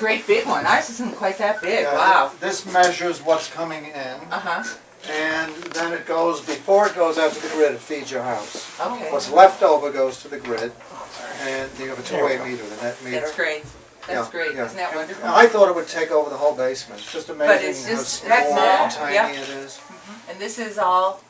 great big one. Ours isn't quite that big. Yeah, Wow. This measures what's coming in, Uh-huh. and then it goes, before it goes out to the grid, it feeds your house. Okay. What's left over goes to the grid, and you have a two-way meter, the net meter. That's great. That's Yeah, great. yeah. Isn't that wonderful? I thought it would take over the whole basement. It's just amazing it's just how that small small, and tiny yeah. it is. And this is all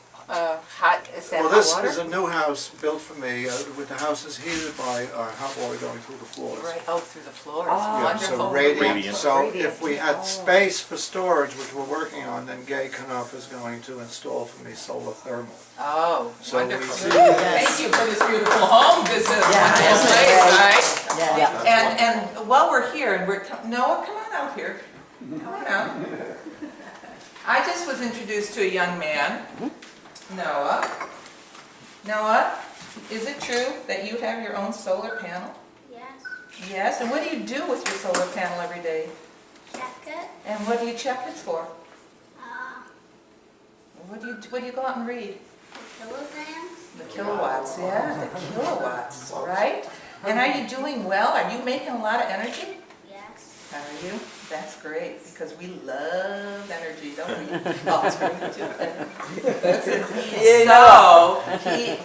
hot, is that Well, hot this water? is a new house built for me, with the house is heated by hot water going through the floors. Right, oh, through the floors. Oh, Yeah, so Wonderful. radiant. So Radiant. if we had space for storage, which we're working on, then Gay Knopf is going to install for me solar thermal. Oh, So we wonderful. see- Thank you for this beautiful home. This is a Yeah, wonderful that's place, right? Yeah. And while we're here, and Noah, come on out here. Come on out. I just was introduced to a young man, Noah. Noah, is it true that you have your own solar panel? Yes. Yes, and what do you do with your solar panel every day? Check it. And what do you check it for? Uh, What do you go out and read? the kilograms. The kilowatts, yeah, the kilowatts, right? And are you doing well? Are you making a lot of energy? Yes. Are you? That's great, because we love energy, don't we? Alternative energy. That's it. So,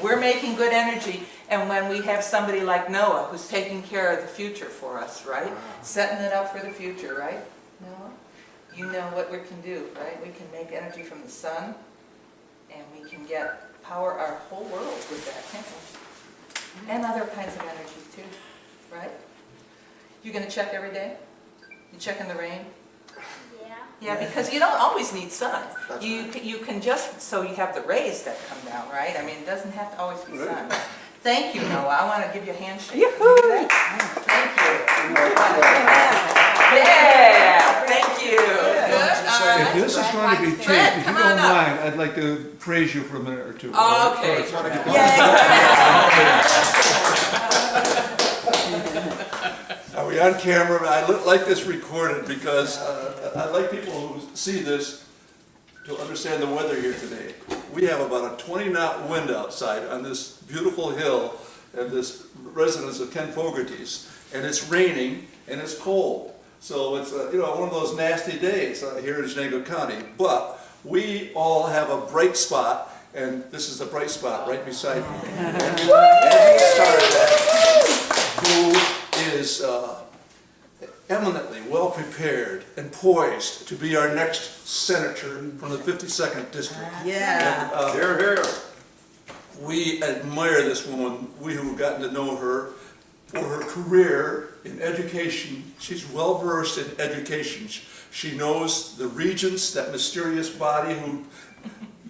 we're making good energy, and when we have somebody like Noah, who's taking care of the future for us, right? Setting it up for the future, right? Noah? You know what we can do, right? We can make energy from the sun, and we can power our whole world with that, can't we? And other kinds of energy too, right? You gonna check every day? You check in the rain? Yeah. Yeah, because you don't always need sun. You can just, so you have the rays that come down, right? I mean, it doesn't have to always be sun. Thank you, Noah. I want to give you a handshake. Can you do that? Thank you. Yeah, thank you. Good, all If right. this is going to be Fred, taped, if come you on don't up. mind, I'd like to praise you for a minute or two. Okay. Are we on camera? I like this recorded because I like people who see this to understand the weather here today. We have about a 20-knot wind outside on this beautiful hill and this residence of Ken Fogarty's, and it's raining and it's cold. So it's one of those nasty days here in Chenango County. But we all have a bright spot, and this is a bright spot right beside me. And Andy Starzak, who is eminently well prepared and poised to be our next senator from the 52nd district. Yeah. And, Here, here. we admire this woman, we who've gotten to know her, for her career in education. She's well versed in education. She knows the regents, that mysterious body who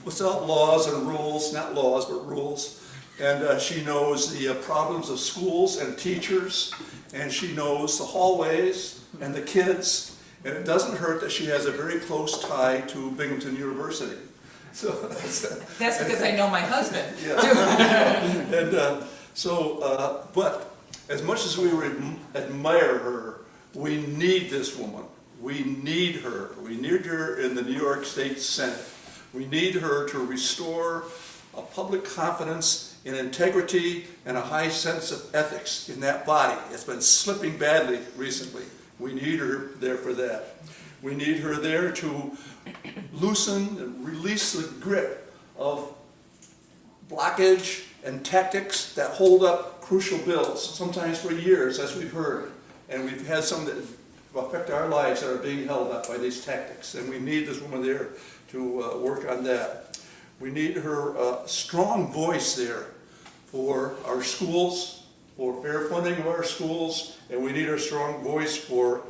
puts out laws and rules, not laws, but rules. And she knows the problems of schools and teachers, and she knows the hallways and the kids. And it doesn't hurt that she has a very close tie to Binghamton University. So That's because I know my husband. yeah. And but as much as we admire her, we need this woman. We need her. We need her in the New York State Senate. We need her to restore a public confidence in integrity and a high sense of ethics in that body. It's been slipping badly recently. We need her there for that. We need her there to loosen and release the grip of blockage and tactics that hold up crucial bills, sometimes for years, as we've heard. And we've had some that affect our lives that are being held up by these tactics. And we need this woman there to work on that. We need her strong voice there for our schools, for fair funding of our schools, and we need her strong voice for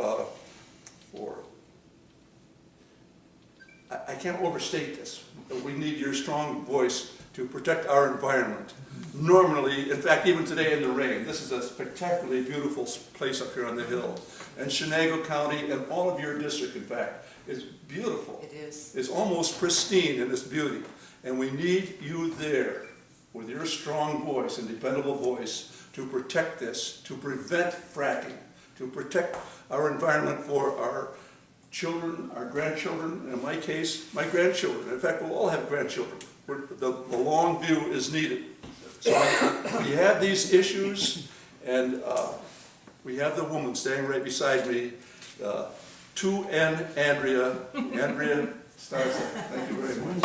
I can't overstate this, but we need your strong voice to protect our environment. Normally, in fact, even today in the rain, this is a spectacularly beautiful place up here on the hill. And Chenango County and all of your district, in fact, is beautiful. It is. It's almost pristine in its beauty. And we need you there with your strong voice and dependable voice to protect this, to prevent fracking, to protect our environment for our children, our grandchildren, and in my case, my grandchildren. In fact, we'll all have grandchildren. The long view is needed. So we have these issues, and we have the woman standing right beside me, To Anndrea Starzak. Thank you very much.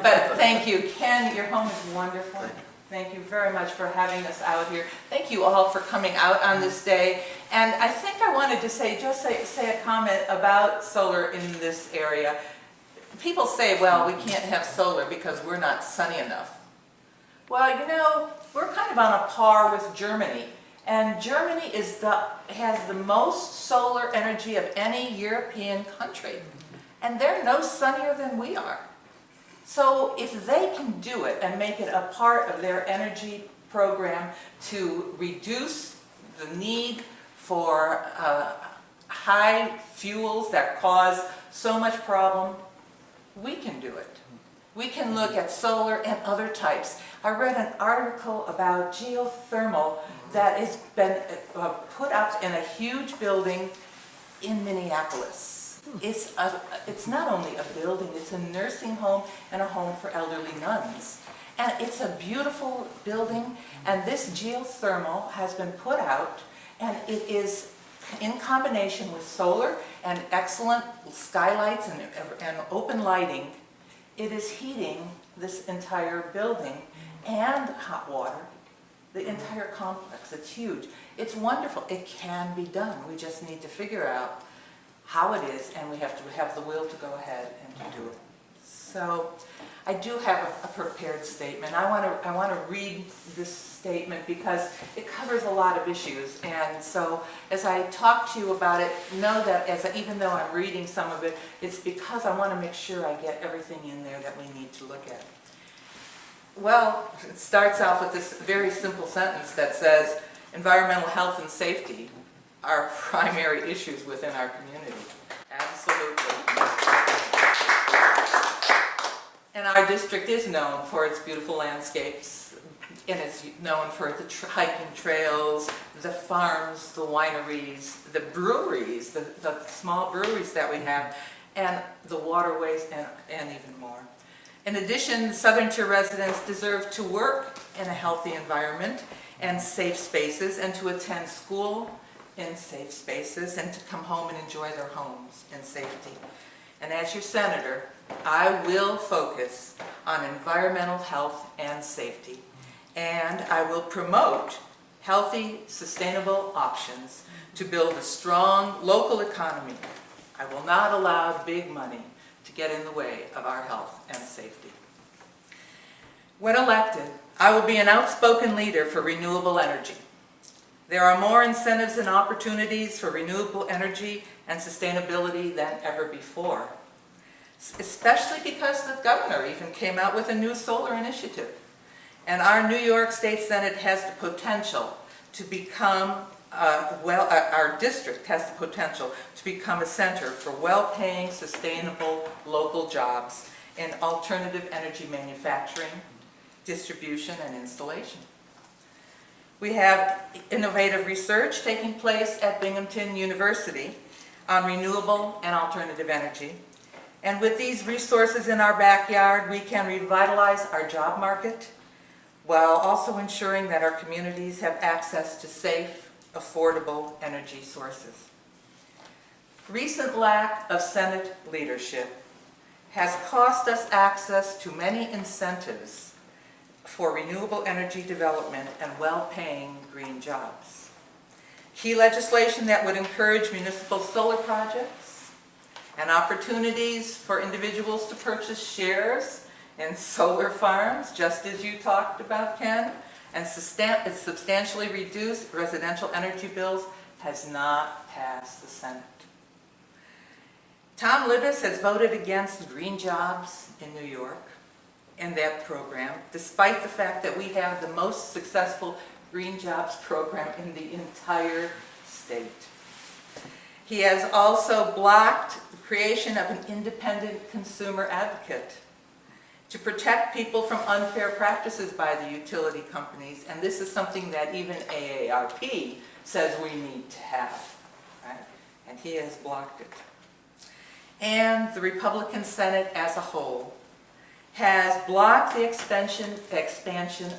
But thank you, Ken, your home is wonderful. Thank you very much for having us out here. Thank you all for coming out on this day. And I think I wanted to say a comment about solar in this area. People say, well, we can't have solar because we're not sunny enough. Well, you know, we're kind of on a par with Germany. And Germany has the most solar energy of any European country. And they're no sunnier than we are. So if they can do it and make it a part of their energy program to reduce the need for high fuels that cause so much problem, we can do it. We can look at solar and other types. I read an article about geothermal that has been put up in a huge building in Minneapolis. It's not only a building, it's a nursing home and a home for elderly nuns. And it's a beautiful building, and this geothermal has been put out, and it is in combination with solar and excellent skylights and open lighting. It is heating this entire building and hot water, the entire complex. It's huge. It's wonderful. It can be done. We just need to figure out how it is, and we have to have the will to go ahead and to do it. So I do have a prepared statement. I want to read this statement because it covers a lot of issues. And so as I talk to you about it, know that even though I'm reading some of it, it's because I want to make sure I get everything in there that we need to look at. Well, it starts off with this very simple sentence that says, environmental health and safety are primary issues within our community. Absolutely. And our district is known for its beautiful landscapes, and it's known for the hiking trails, the farms, the wineries, the breweries, the small breweries that we have, and the waterways, and even more. In addition, Southern Tier residents deserve to work in a healthy environment and safe spaces, and to attend school in safe spaces, and to come home and enjoy their homes in safety. And as your senator, I will focus on environmental health and safety, and I will promote healthy, sustainable options to build a strong local economy. I will not allow big money to get in the way of our health and safety. When elected, I will be an outspoken leader for renewable energy. There are more incentives and opportunities for renewable energy and sustainability than ever before, especially because the governor even came out with a new solar initiative. And our New York State Senate has the potential to become, our district has the potential to become a center for well-paying, sustainable local jobs in alternative energy manufacturing, distribution, and installation. We have innovative research taking place at Binghamton University on renewable and alternative energy. And with these resources in our backyard, we can revitalize our job market while also ensuring that our communities have access to safe, affordable energy sources. Recent lack of Senate leadership has cost us access to many incentives for renewable energy development and well-paying green jobs. Key legislation that would encourage municipal solar projects and opportunities for individuals to purchase shares in solar farms, just as you talked about, Ken, and substantially reduce residential energy bills has not passed the Senate. Tom Libous has voted against green jobs in New York in that program, despite the fact that we have the most successful green jobs program in the entire state. He has also blocked the creation of an independent consumer advocate to protect people from unfair practices by the utility companies, and this is something that even AARP says we need to have, right? And he has blocked it. And the Republican Senate as a whole has blocked the expansion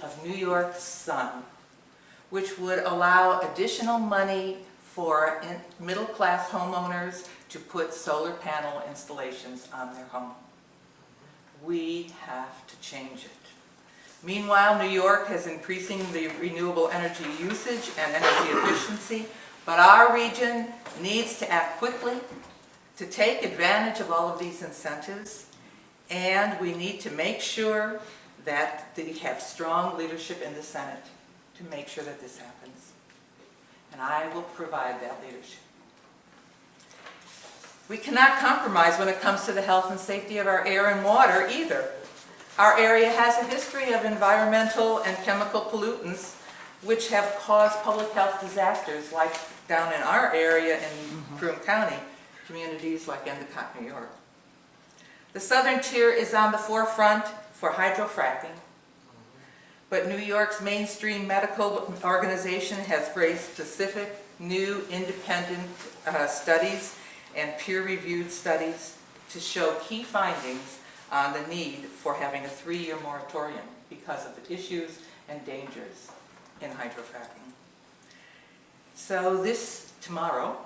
of New York Sun, which would allow additional money for middle-class homeowners to put solar panel installations on their home. We have to change it. Meanwhile, New York has increasing the renewable energy usage and energy efficiency, but our region needs to act quickly to take advantage of all of these incentives, and we need to make sure that we have strong leadership in the Senate to make sure that this happens. And I will provide that leadership. We cannot compromise when it comes to the health and safety of our air and water either. Our area has a history of environmental and chemical pollutants which have caused public health disasters, like down in our area in Chenango County, communities like Endicott, New York. The southern tier is on the forefront for hydrofracking, but New York's mainstream medical organization has raised specific, new, independent studies and peer-reviewed studies to show key findings on the need for having a 3-year moratorium because of the issues and dangers in hydrofracking. So this tomorrow,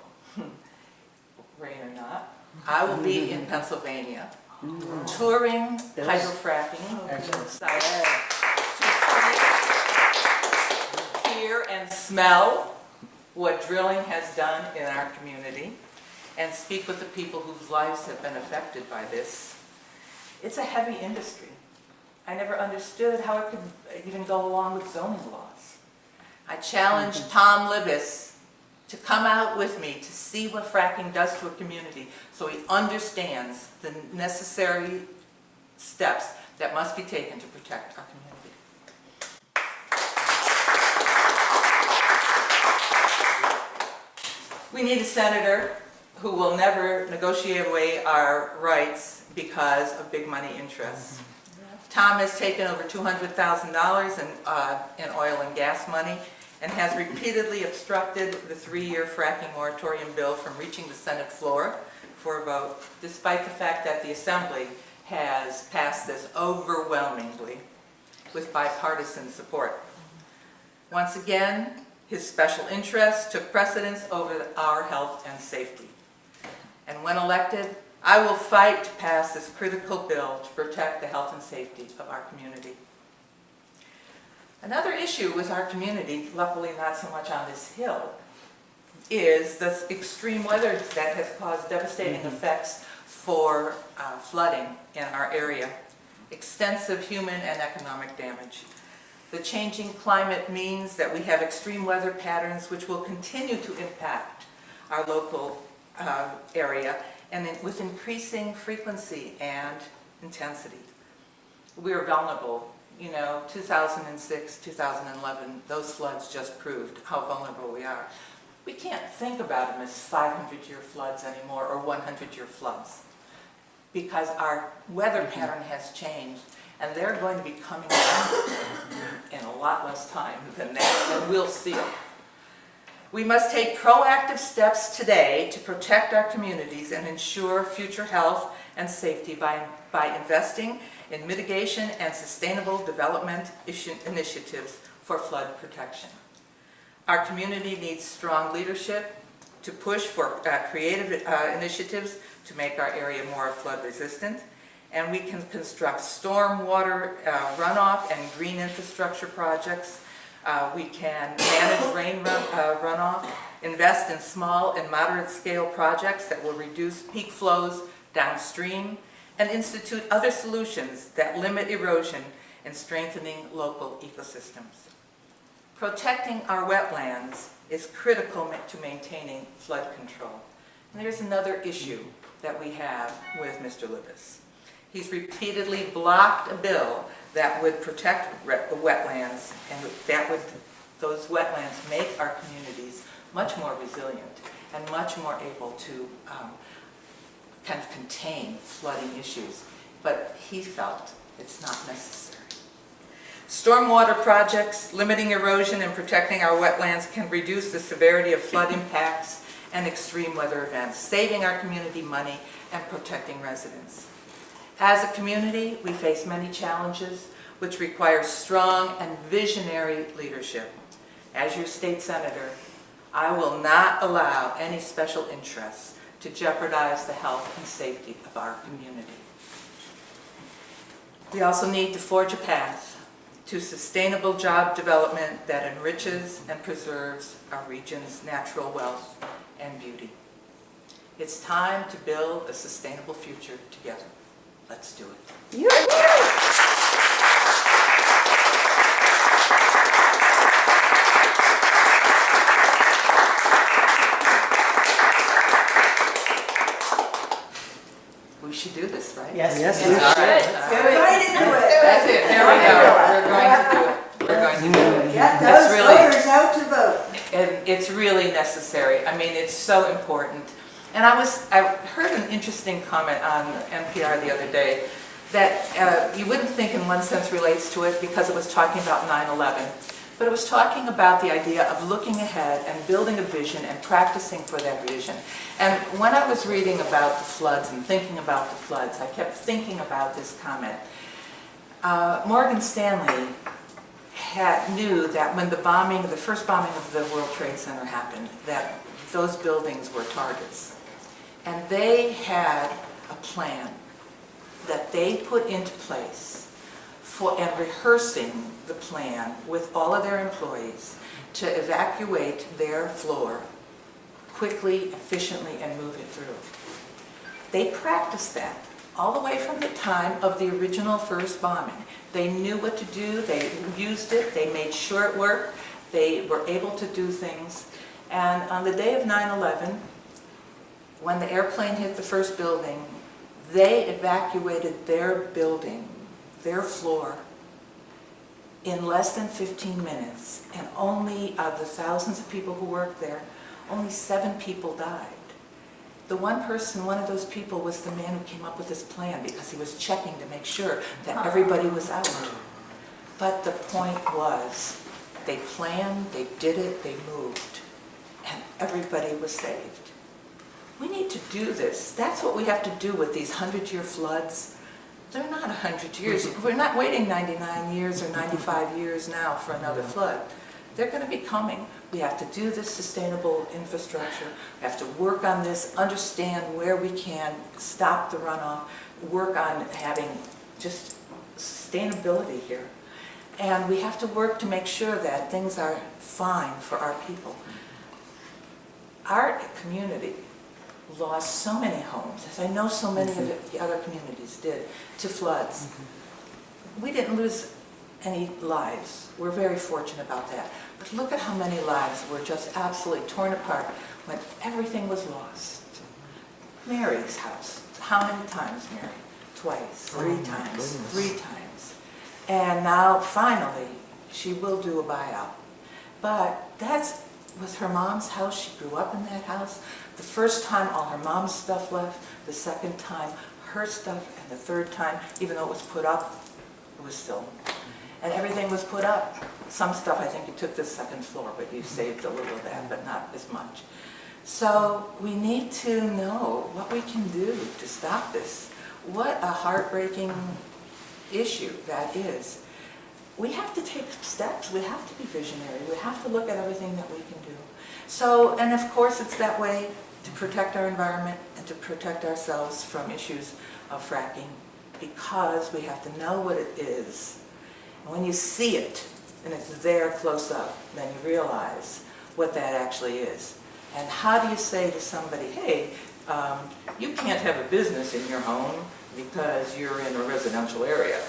rain or not, I will be in Pennsylvania touring hydrofracking sites to see, hear, and smell what drilling has done in our community and speak with the people whose lives have been affected by this. It's a heavy industry. I never understood how it could even go along with zoning laws. I challenged Tom Libis to come out with me to see what fracking does to a community so he understands the necessary steps that must be taken to protect our community. We need a senator who will never negotiate away our rights because of big money interests. Tom has taken over $200,000 in oil and gas money and has repeatedly obstructed the 3-year fracking moratorium bill from reaching the Senate floor for a vote, despite the fact that the Assembly has passed this overwhelmingly with bipartisan support. Once again, his special interests took precedence over our health and safety. And when elected, I will fight to pass this critical bill to protect the health and safety of our community. Another issue with our community, luckily not so much on this hill, is the extreme weather that has caused devastating effects for flooding in our area, extensive human and economic damage. The changing climate means that we have extreme weather patterns which will continue to impact our local area and with increasing frequency and intensity. We are vulnerable. You know, 2006, 2011, those floods just proved how vulnerable we are. We can't think about them as 500-year floods anymore or 100-year floods because our weather pattern has changed and they're going to be coming down in a lot less time than that, and we'll see it. We must take proactive steps today to protect our communities and ensure future health and safety by investing in mitigation and sustainable development initiatives for flood protection. Our community needs strong leadership to push for creative initiatives to make our area more flood resistant, and we can construct stormwater runoff and green infrastructure projects. We can manage rain runoff, invest in small and moderate scale projects that will reduce peak flows downstream, and institute other solutions that limit erosion and strengthening local ecosystems. Protecting our wetlands is critical to maintaining flood control. And there's another issue that we have with Mr. Libis. He's repeatedly blocked a bill that would protect the wetlands, and those wetlands make our communities much more resilient and much more able to kind of contain flooding issues. But he felt it's not necessary. Stormwater projects, limiting erosion and protecting our wetlands can reduce the severity of flood impacts and extreme weather events, saving our community money and protecting residents. As a community, we face many challenges which require strong and visionary leadership. as your state senator, I will not allow any special interests to jeopardize the health and safety of our community. We also need to forge a path to sustainable job development that enriches and preserves our region's natural wealth and beauty. It's time to build a sustainable future together. Let's do it. We should do this, right? Yes. Yes, All right. Let's get right into it. That's it, there we go. We're going to do it. We're going to do it. Get It's those really- voters out to vote. And it's really necessary. I mean, it's so important. And I heard an interesting comment on NPR the other day that you wouldn't think in one sense relates to it because it was talking about 9/11, but it was talking about the idea of looking ahead and building a vision and practicing for that vision. And when I was reading about the floods and thinking about the floods, I kept thinking about this comment. Morgan Stanley knew that when the first bombing of the World Trade Center happened, that those buildings were targets. And they had a plan that they put into place and rehearsing the plan with all of their employees to evacuate their floor quickly, efficiently, and move it through. They practiced that all the way from the time of the original first bombing. They knew what to do, they used it, they made sure it worked, they were able to do things. And on the day of 9/11, when the airplane hit the first building, they evacuated their building, their floor, in less than 15 minutes. And only of the thousands of people who worked there, only 7 people died. The one of those people was the man who came up with this plan because he was checking to make sure that everybody was out. But the point was, they planned, they did it, they moved, and everybody was saved. We need to do this. That's what we have to do with these 100-year floods. They're not 100 years. We're not waiting 99 years or 95 years now for another flood. They're going to be coming. We have to do this sustainable infrastructure. We have to work on this, understand where we can stop the runoff, work on having just sustainability here. And we have to work to make sure that things are fine for our people. Our community lost so many homes, as I know so many of the other communities did, to floods. We didn't lose any lives. We're very fortunate about that. But look at how many lives were just absolutely torn apart when everything was lost. Mary's house. How many times, Mary? Twice, 3 times, 3 times. And now, finally, she will do a buyout. But that was her mom's house. She grew up in that house. The first time, all her mom's stuff left. The second time, her stuff. And the third time, even though it was put up, it was still. And everything was put up. Some stuff, I think you took the second floor, but you saved a little of that, but not as much. So we need to know what we can do to stop this. What a heartbreaking issue that is. We have to take steps. We have to be visionary. We have to look at everything that we can do. So, and of course it's that way to protect our environment and to protect ourselves from issues of fracking, because we have to know what it is. And when you see it, and it's there close up, then you realize what that actually is. And how do you say to somebody, hey, you can't have a business in your home because you're in a residential area.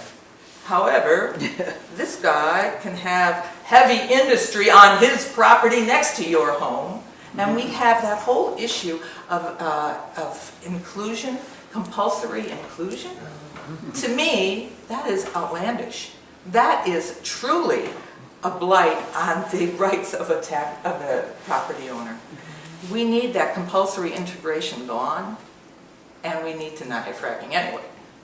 However, this guy can have heavy industry on his property next to your home. And we have that whole issue of inclusion, compulsory inclusion. To me, that is outlandish. That is truly a blight on the rights of a property owner. We need that compulsory integration gone, and we need to not have fracking anyway.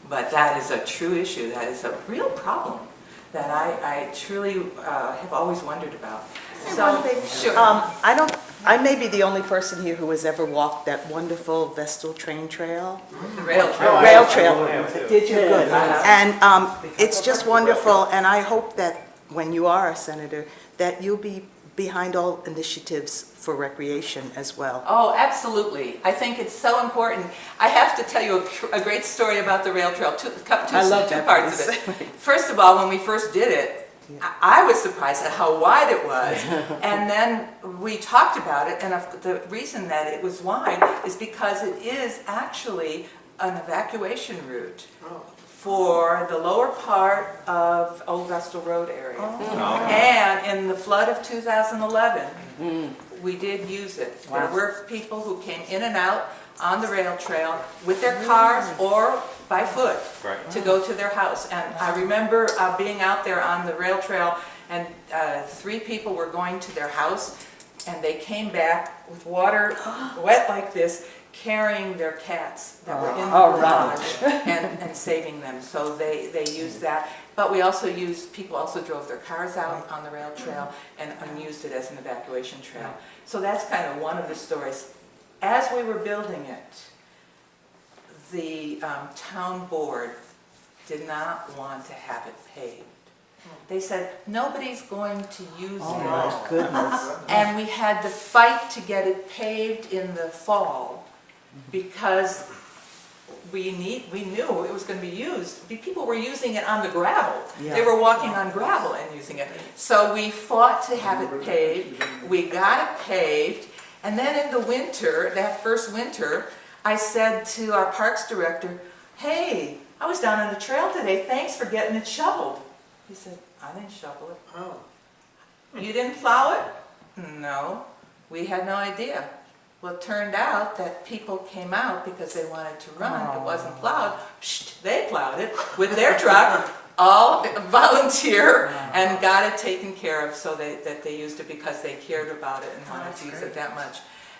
But that is a true issue. That is a real problem that I truly have always wondered about. So, sure. I may be the only person here who has ever walked that wonderful Vestal train trail. Rail trail. Rail trail. Did you? Good. And it's just wonderful, and I hope that when you are a senator, that you'll be behind all initiatives for recreation as well. Oh, absolutely. I think it's so important. I have to tell you a great story about the rail trail, two parts of it. First of all, when we first did it, I was surprised at how wide it was. And then we talked about it, and the reason that it was wide is because it is actually an evacuation route for the lower part of Old Vestal Road area. And in the flood of 2011, we did use it. There were people who came in and out on the rail trail with their cars or by foot to go to their house. And I remember being out there on the rail trail, and 3 people were going to their house, and they came back with water wet like this, carrying their cats that were in the garage and saving them. So they used that. But we also people also drove their cars out on the rail trail and used it as an evacuation trail. So that's kind of one of the stories. As we were building it, the town board did not want to have it paved. They said, nobody's going to use it. Oh my goodness. And we had to fight to get it paved in the fall because we knew it was going to be used. People were using it on the gravel. They were walking on gravel and using it. So we fought to have it paved. We got it paved. And then in the winter, that first winter, I said to our parks director, hey, I was down on the trail today. Thanks for getting it shoveled. He said, I didn't shovel it. Oh. You didn't plow it? No. We had no idea. Well, it turned out that people came out because they wanted to run. It wasn't plowed. Psht, they plowed it with their truck, all volunteer, and got it taken care of so that they used it because they cared about it and wanted to use it that much.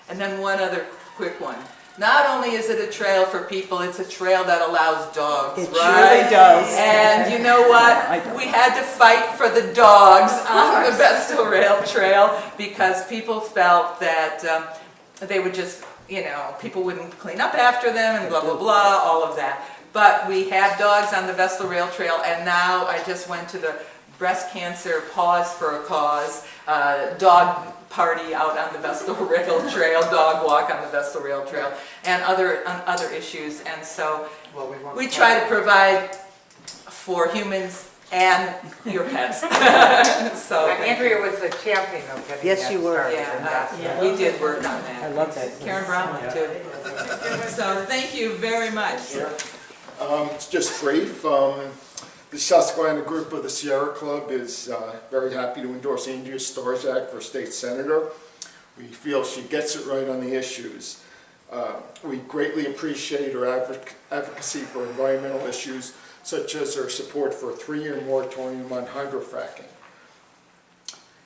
And then one other quick one. Not only is it a trail for people, it's a trail that allows dogs, It right? truly does. And you know what? We had to fight for the dogs on the Vestal Rail Trail because people felt that they would just, people wouldn't clean up after them and blah, blah, blah, all of that. But we have dogs on the Vestal Rail Trail, and now I just went to the breast cancer Pause for a Cause dog party out on the Vestal Rail Trail, dog walk on the Vestal Rail Trail, and other issues. And so we try to provide for humans and your pets. So Anndrea was the champion of getting Yes, that you were. started. we did work on that. I love that. Karen Brown went too. So thank you very much. It's just brief. The Susquehanna group of the Sierra Club is very happy to endorse Anndrea Starzak for state senator. We feel she gets it right on the issues. We greatly appreciate her advocacy for environmental issues, such as her support for a 3-year moratorium on hydrofracking.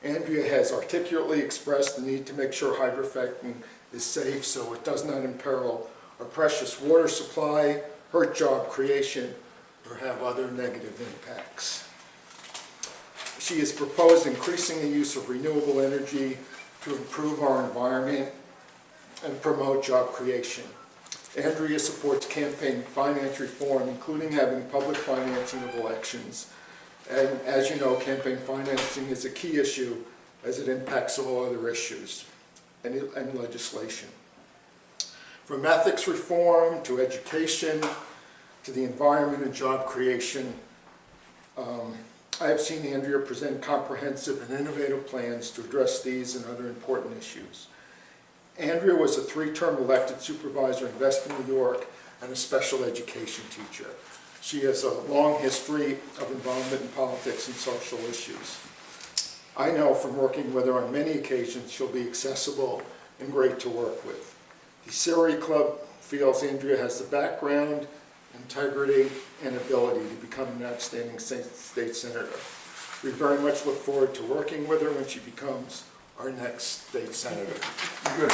Anndrea has articulately expressed the need to make sure hydrofracking is safe so it does not imperil our precious water supply, hurt job creation, or have other negative impacts. She has proposed increasing the use of renewable energy to improve our environment and promote job creation. Anndrea supports campaign finance reform, including having public financing of elections. And as you know, campaign financing is a key issue as it impacts all other issues and legislation. From ethics reform to education, to the environment and job creation, I have seen Anndrea present comprehensive and innovative plans to address these and other important issues. Anndrea was a 3-term elected supervisor in Western New York and a special education teacher. She has a long history of involvement in politics and social issues. I know from working with her on many occasions she'll be accessible and great to work with. The Sierra Club feels Anndrea has the background, integrity, and ability to become an outstanding state senator. We very much look forward to working with her when she becomes our next state senator. Good.